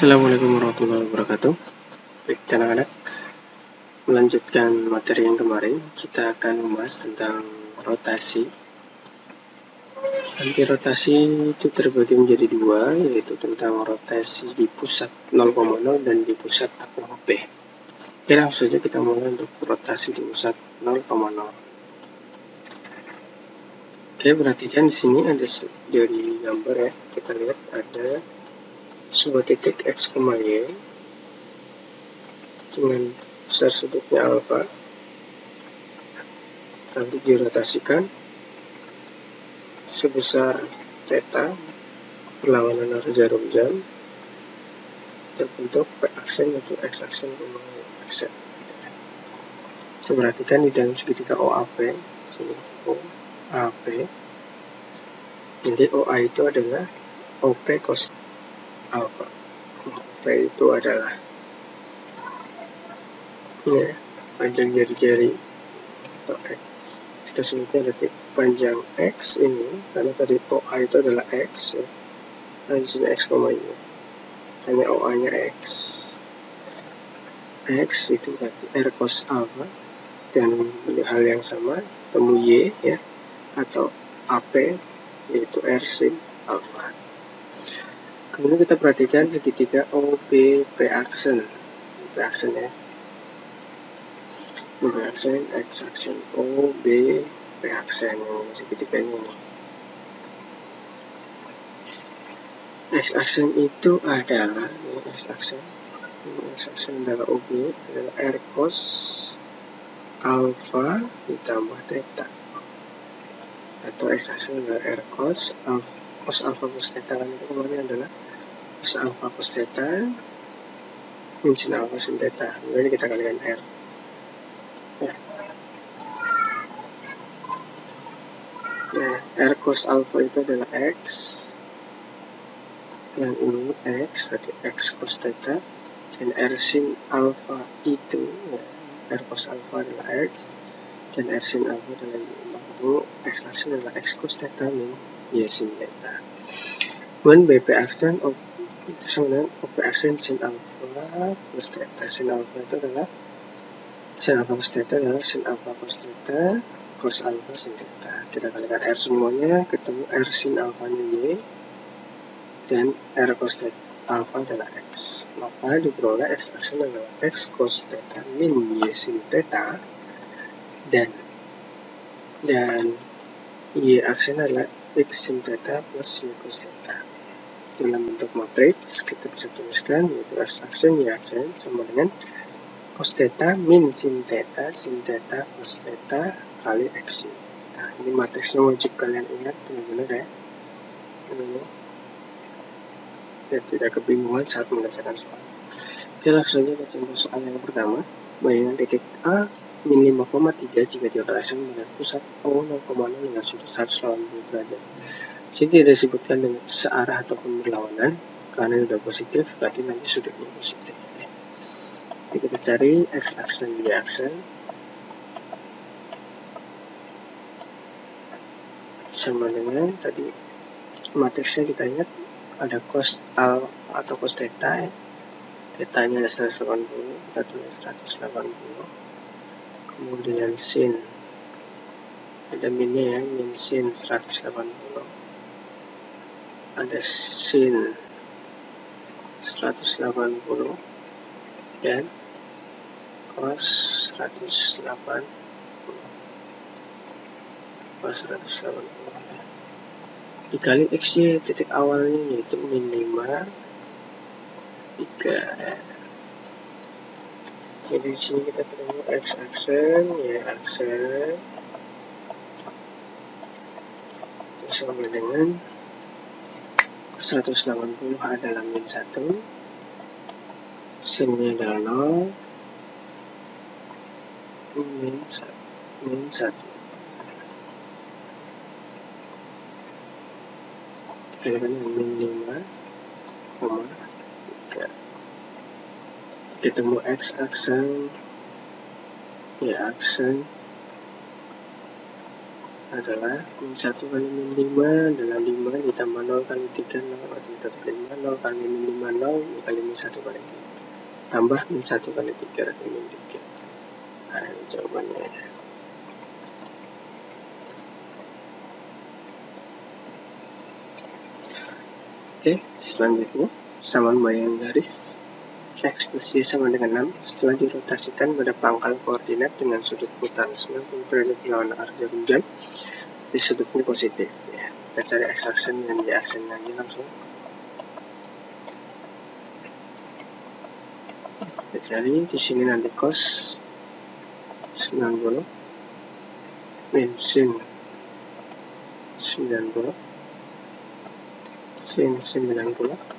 Assalamualaikum warahmatullahi wabarakatuh. Baik, anak-anak, melanjutkan materi yang kemarin, kita akan membahas tentang rotasi. Nanti rotasi itu terbagi menjadi dua, yaitu tentang rotasi di pusat 0,0 dan di pusat A,P. Oke, langsung saja kita mulai untuk rotasi di pusat 0,0. Oke, perhatikan di sini ada dari gambar ya, kita lihat ada sebuah titik X, Y dengan besar sudutnya alfa, nanti dirotasikan sebesar theta berlawanan arah jarum jam, terbentuk P aksen yaitu X aksen dengan Y aksen. Perhatikan di dalam segitiga OAP, sini OAP, jadi OA itu adalah OP cos alpha. OP itu adalah ya, panjang jari-jari atau X. Kita sebutnya detik panjang X ini karena tadi OA itu adalah X ya. Nah, di sini X, Y. Hanya OA-nya X. X itu berarti R cos alpha, dan hal yang sama temu Y ya, atau AP yaitu R sin alpha. Kemudian kita perhatikan segitiga OB P aksen ya. OB aksen, X aksen, OB P aksen, segitiga ini. X aksen itu adalah X aksen adalah OB adalah R cos alpha ditambah theta, atau X aksen adalah R cos alpha plus theta, kan itu kemarin adalah cos alpha plus theta min sin alpha sin theta. Kemudian kita kalikan R ya. Nah, R cos alpha itu adalah X, yang ini X berarti X cos theta, dan R sin alpha itu ya, R cos alpha adalah X dan R sin alpha adalah Y. Itu X aksen adalah X cos theta min Y sin theta. Kemudian BP aksen itu sama dengan OP aksen sin alpha plus theta. Sin alpha itu adalah sin alpha plus theta adalah sin alpha cos theta cos alpha sin theta. Kita kalikan R semuanya, ketemu R sin alpha-nya Y dan R cos theta alpha adalah X. Maka diperoleh X aksen adalah X cos theta min Y sin theta, dan Y aksen adalah X sin theta plus Y cos theta. Dalam bentuk matriks kita bisa tuliskan yaitu X aksen Y aksen sama dengan cos theta min sin theta cos theta kali X. Nah, ini matriksnya wajib kalian ingat benar-benar ya. Ini tidak kebingungan saat mengerjakan soal. Oke, langsung saja baca untuk soal yang pertama. Bayangan titik A min 5,3 jika dirotasikan dengan pusat O 0,0 dengan sudut 180 derajat. Sini tidak disebutkan dengan searah ataupun berlawanan, karena ini sudah positif, berarti nanti sudutnya positif. Jadi kita cari X aksen, Y aksen, sama dengan tadi matriksnya kita ingat ada cos alpha atau cos theta ya. Theta-nya ada 180, kita tulis 180. Kemudian sin, ada minnya ya, min sin 180. Ada sin 180 dan cos 180. Dikali X-nya titik awalnya yaitu min 5 3. Jadi di sini kita ketemu X aksen, Y aksen, sama dengan 180 adalah min 1, sinnya adalah 0, min 1. Kalikan min 5, 3. Ketemu X aksen, Y aksen, adalah min 1 kali min 5 adalah 5 ditambah 0 kali 3 0 atau kita tulis 0 kali min 5 0 kali min 1 kali 3 tambah min 1 kali 3 atau min 3. Nah, ini jawabannya. Oke, selanjutnya samaan bayangan garis. X plus Y sama dengan 6 setelah dirotasikan pada pangkal koordinat dengan sudut putaran 90 derajat berlawanan arah jarum jam di sudutnya positif ya. Kita cari X aksen dan Y aksen aja langsung. Kita cari di sini nanti cos 90 min sin 90 sin 90.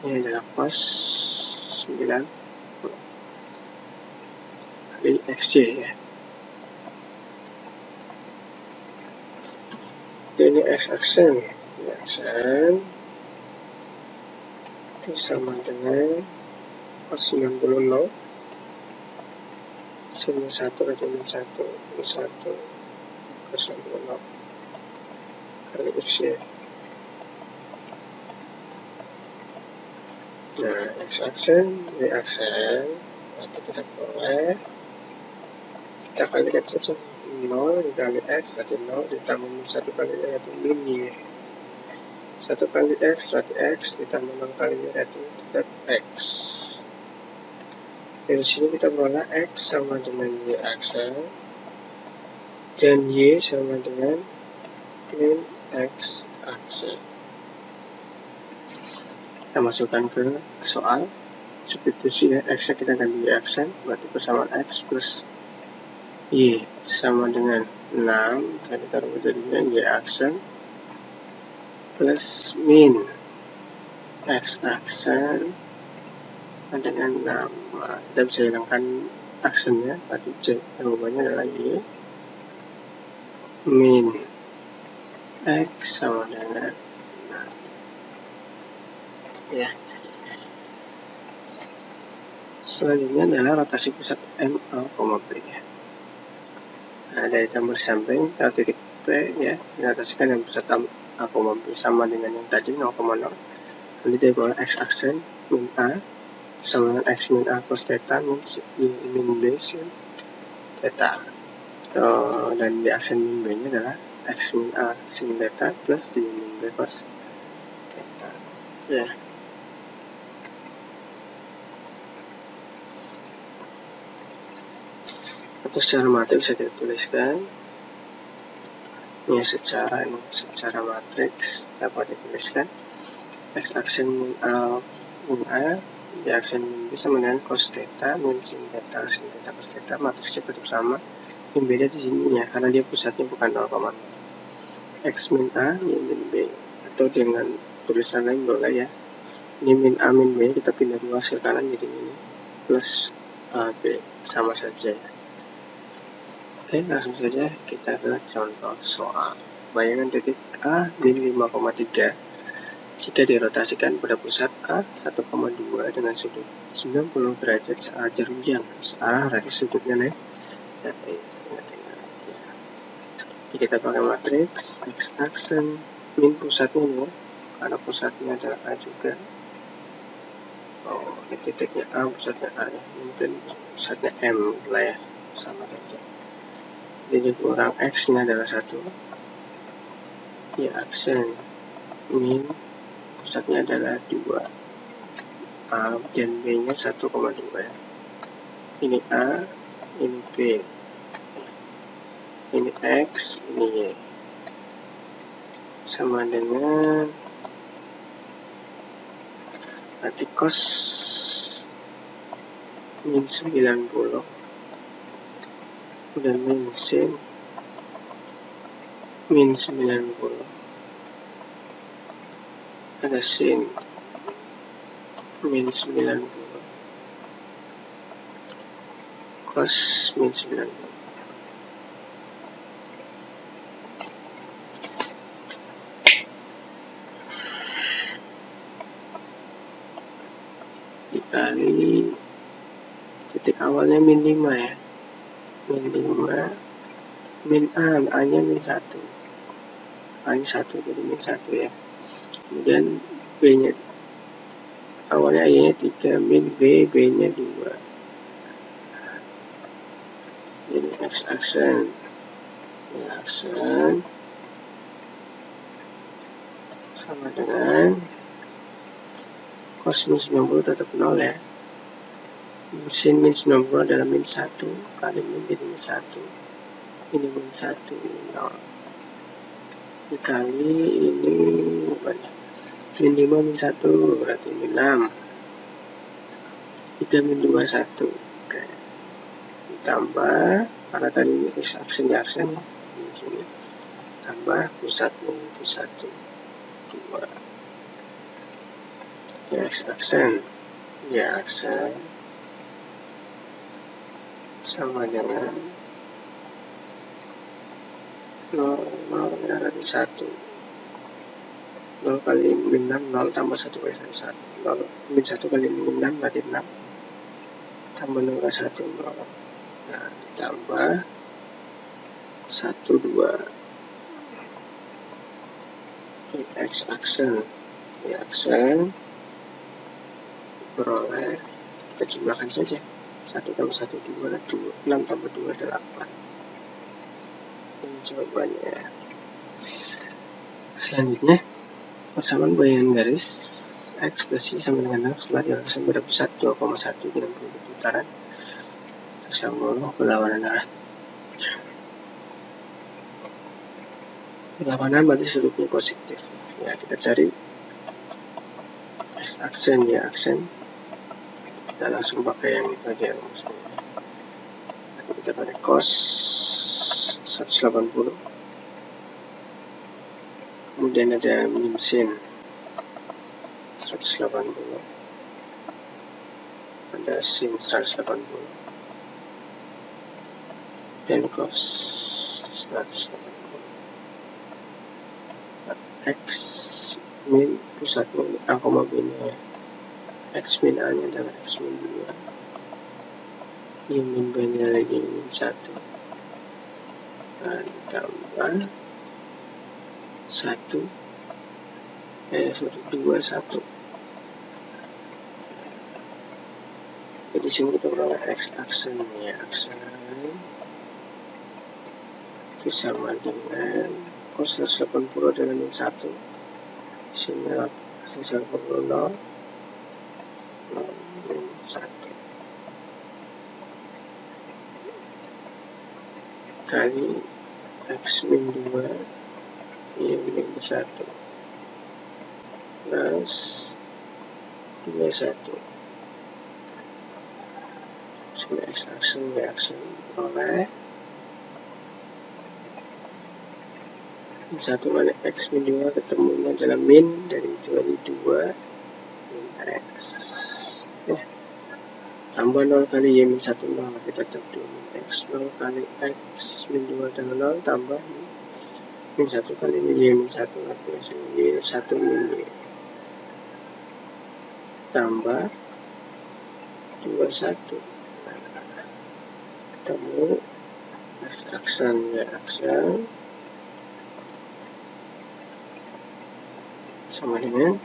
Ini adalah cos 90 kali XY ya. Ini X aksen itu sama dengan cos 90 0 sin 1 kali min 1 cos 90 0 kali XY. Nah, X aksen, Y aksen, nanti kita boleh kita kalikan saja 0 dikali X berarti 0 ditambah min 1 kali Y berarti min Y. 1 kali X berarti X ditambah 0 kali Y berarti tetap X. Dari sini kita boleh X sama dengan Y aksen dan Y sama dengan min X aksen. Kita masukkan ke soal substitusi ya, X nya kita ganti Y aksen berarti persamaan X plus Y sama dengan 6 kita taruh jadinya Y aksen plus min X aksen dengan 6. Nah, kita bisa hilangkan aksennya berarti C jawabannya adalah Y min X sama dengan 6 ya. Selanjutnya adalah rotasi pusat M, A, P ya. Nah, dari gambar samping kita titik P ya, dirotasikan dengan pusat A, P sama dengan yang tadi 0,0. Nanti dari bawah X aksen min A sama dengan X min A cos theta min B sin theta. Dan di aksen min B nya adalah X min A sin theta plus Y min B cos theta ya. Atau secara matriks bisa kita tuliskan ya, secara matriks dapat dituliskan X aksen min A Y aksen min B sama dengan cos theta min sin theta cos theta. Matriksnya tetap sama, yang beda di sini ya karena dia pusatnya bukan 0,0. X min A Y min B, atau dengan tulisan lain boleh ya, ini min A min B kita pindah ruas ke kanan jadi ini plus A B sama saja ya. Oke, langsung saja kita ke contoh soal. Bayangan titik A min 5,3 jika dirotasikan pada pusat A 1,2 dengan sudut 90 derajat searah jarum jam. Searah berarti sudutnya negatif. Jadi kita pakai matriks X aksen min pusatnya nih, karena pusatnya adalah A juga. Oh, ini titiknya A, pusatnya A ya. Mungkin pusatnya M lah ya, sama saja. Jadi kurang X nya adalah 1. Y aksen min pusatnya adalah 2. A dan B nya 1,2 ya. Ini A, ini B. Ini X, ini Y. Sama dengan berarti cos min 90 dan min sin min 90 ada sin min 90 cos min 90 dikali titik awalnya min 5 ya, min 5 min A nya min 1, A nya 1 jadi min 1 ya. Kemudian B nya awalnya A nya 3, min B, B nya 2, jadi X aksen Y aksen sama dengan cos min 90 tetap 0 ya. Sin min 90 adalah min 1 kali min jadi min 1, ini min 1, ini 0, dikali ini min 5 min 1 berarti min 6, 3 min 2 1, oke. Ditambah karena tadi ini X aksen Y aksen di sini, tambah pusat min plus 1 2 X aksen Y aksen sama dengan 0 ya, berarti 1, 0 kali min 6 0 tambah 1 kali 1 1, 0 min 1 kali min 6 berarti 6, tambah 0 kali 1 0, nah ditambah 1 2 X aksen Y aksen beroleh, kita jumlahkan saja, 1 tambah 1 2, 6 tambah 2 8, ini jawabannya. Selanjutnya persamaan bayangan garis ekspresi sama dengan 6 setelah dilakukan pada pusat 2,1 dengan putaran tersambung berlawanan arah. Berlawanan berarti sudutnya positif ya, kita cari X aksen Y aksen, kita langsung pakai yang itu aja maksudnya. Nanti kita pakai cos 180, kemudian ada min sin 180, ada sin 180, dan cos 180. X min pusatnya A, B nya ya. X min A nya adalah X min 2, Y min B nya lagi min 1, dan tambah 2 1, jadi sini kita beroleh X aksen Y aksen itu sama dengan cos 180 adalah min 1, sini 180 0 min 1 kali X min 2 Y min 1 plus 2 1, sini X aksen Y aksen oleh min 1 kali X min 2 ketemunya adalah min dari 2 min X ya. Tambah 0 kali Y min 1 0, kita tetap 2 min X, 0 kali X min 2 adalah 0, tambah min 1 kali Y min 1 artinya Y 1 min Y, tambah 2 1, ketemu X aksen Y aksen sama dengan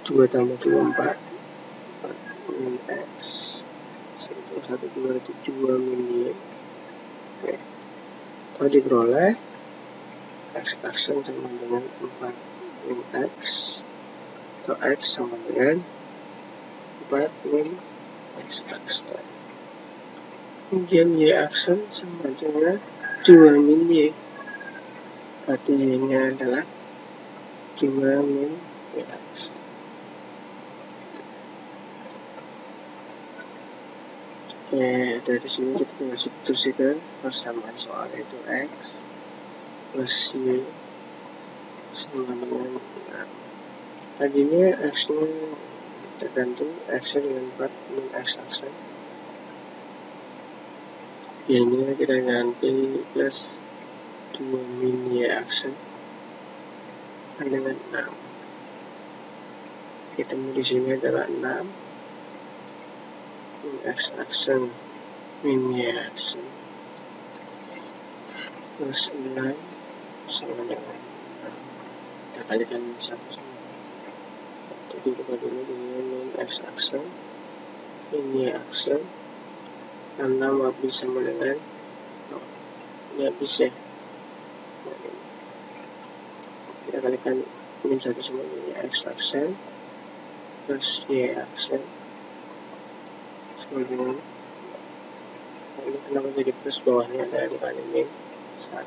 2 tambah 2 4 min X, 1 2 berarti 2 min Y. Oke, kalau diperoleh X aksen sama dengan 4 min X, atau X sama dengan 4 min X aksen, kemudian Y aksen sama dengan 2 min Y, berarti Y nya adalah 2 min Y aksen. Oke, dari sini kita tinggal substitusi ke persamaan soal, yaitu X plus Y sama dengan 6. Tadinya X nya kita ganti X nya dengan 4 min X aksen, Y nya kita ganti plus 2 min Y aksen dengan 6. Ketemu di sini adalah 6 min X aksen min Y aksen. plus 6 sama dengan kita kalikan satu sama. Jadi buka dulu dengan x-aksen, ini y-aksen, 6 habis sama dengan ini habis ya. Kita kalikan min 1 sama ini x-aksen plus y-aksen sama dengan ini kenapa jadi plus, bawahnya ada dikali min 1.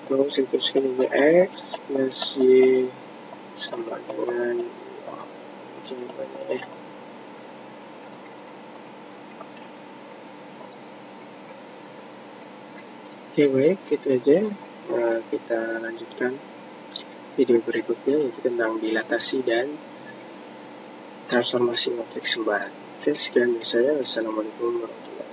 Terus diteruskan ini x plus y sama dengan jawabannya ya. Oke, baik, itu aja. Kita lanjutkan video berikutnya, yaitu tentang dilatasi dan transformasi matriks sembaran. Oke, sekian dari saya. Wassalamualaikum warahmatullahi wabarakatuh.